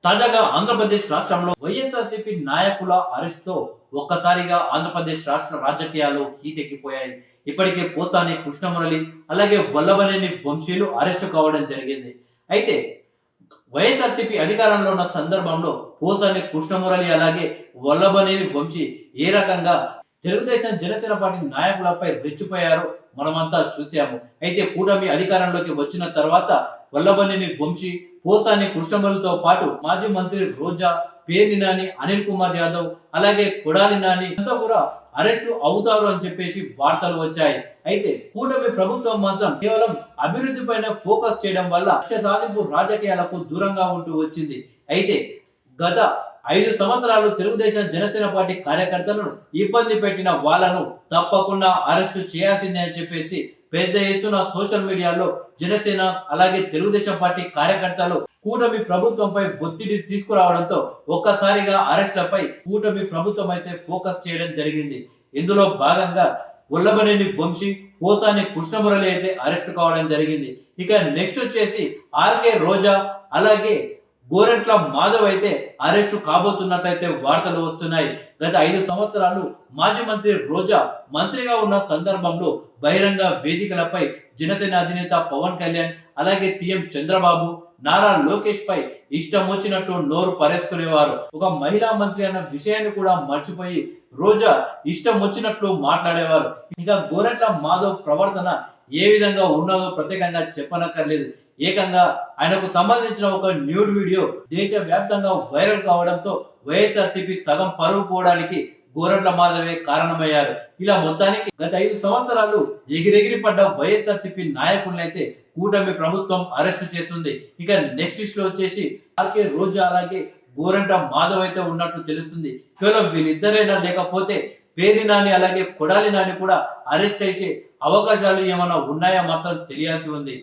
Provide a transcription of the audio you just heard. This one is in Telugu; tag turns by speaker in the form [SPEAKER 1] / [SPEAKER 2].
[SPEAKER 1] తాజాగా ఆంధ్రప్రదేశ్ రాష్ట్రంలో వైఎస్ఆర్సీపీ నాయకుల అరెస్ట్తో ఒక్కసారిగా ఆంధ్రప్రదేశ్ రాష్ట్ర రాజకీయాలు హీటెక్కిపోయాయి. ఇప్పటికే పోసాని కృష్ణమురళి అలాగే వల్లభనేని వంశీలు అరెస్టు కావడం జరిగింది. అయితే వైఎస్ఆర్సీపీ అధికారంలో ఉన్న సందర్భంలో పోసాని కృష్ణమురళి అలాగే వల్లభనేని వంశీ ఏ రకంగా తెలుగుదేశం జనసేన పార్టీ నాయకులపై రెచ్చిపోయారో మనమంతా చూసాము. అయితే కూటమి అధికారంలోకి వచ్చిన తర్వాత వల్లభనేని వంశీ, పోసాని కృష్ణమురళితో పాటు మాజీ మంత్రి రోజా, పేర్ని నాని, అనిల్ కుమార్ యాదవ్ అలాగే కొడాలి నాని అంతా కూడా అరెస్టు అవుతారు అని చెప్పేసి వార్తలు వచ్చాయి. అయితే కూటమి ప్రభుత్వం మాత్రం కేవలం అభివృద్ధి పైన ఫోకస్ చేయడం వల్ల లక్ష్య సాధింపు రాజకీయాలకు దూరంగా ఉంటూ వచ్చింది. అయితే గత 5 సంవత్సరాలు తెలుగుదేశం జనసేన పార్టీ కార్యకర్తలను ఇబ్బంది పెట్టిన వాళ్ళను తప్పకుండా అరెస్టు చేయాల్సిందే అని చెప్పేసి పెద్ద ఎత్తున సోషల్ మీడియాలో జనసేన అలాగే తెలుగుదేశం పార్టీ కార్యకర్తలు కూటమి ప్రభుత్వంపై ఒత్తిడి తీసుకురావడంతో ఒక్కసారిగా అరెస్టులపై కూటమి ప్రభుత్వం అయితే ఫోకస్ చేయడం జరిగింది. ఇందులో భాగంగా వల్లభనేని వంశీ, పోసాని కృష్ణమురళి అయితే అరెస్ట్ కావడం జరిగింది. ఇక నెక్స్ట్ వచ్చేసి ఆర్కే రోజా అలాగే గోరెంట్ల మాధవ్ అయితే అరెస్టు కాబోతున్నట్లయితే వార్తలు వస్తున్నాయి. గత 5 సంవత్సరాలు మాజీ మంత్రి రోజా మంత్రిగా ఉన్న సందర్భంలో బహిరంగ వేదికలపై జనసేన అధినేత పవన్ కళ్యాణ్ అలాగే సీఎం చంద్రబాబు, నారా లోకేష్ పై ఇష్టం వచ్చినట్టు నోరు పరేసుకునేవారు. ఒక మహిళా మంత్రి అన్న విషయాన్ని కూడా మర్చిపోయి రోజా ఇష్టం వచ్చినట్లు మాట్లాడేవారు. ఇక గోరెంట్ల మాధవ్ ప్రవర్తన ఏ విధంగా ఉన్నదో ప్రత్యేకంగా చెప్పనక్కర్లేదు. ఏకంగా ఆయనకు సంబంధించిన ఒక న్యూడ్ వీడియో దేశవ్యాప్తంగా వైరల్ కావడంతో వైఎస్ఆర్సీపీ సగం పరువు పోవడానికి గోరంట్ల మాధవే కారణమయ్యారు. ఇలా మొత్తానికి గత 5 సంవత్సరాలు ఎగిరెగిరి పడ్డ వైఎస్ఆర్సీపీ నాయకులనైతే కూటమి ప్రభుత్వం అరెస్టు చేస్తుంది. ఇక నెక్స్ట్ లిస్ట్ లో వచ్చేసి ఆర్కే రోజా అలాగే గోరంట్ల మాధవ్ అయితే ఉన్నట్టు తెలుస్తుంది. కేవలం వీళ్ళిద్దరైనా లేకపోతే పేర్ని నాని అలాగే కొడాలి నాని కూడా అరెస్ట్ అయితే అవకాశాలు ఏమైనా ఉన్నాయా మాత్రం తెలియాల్సి ఉంది.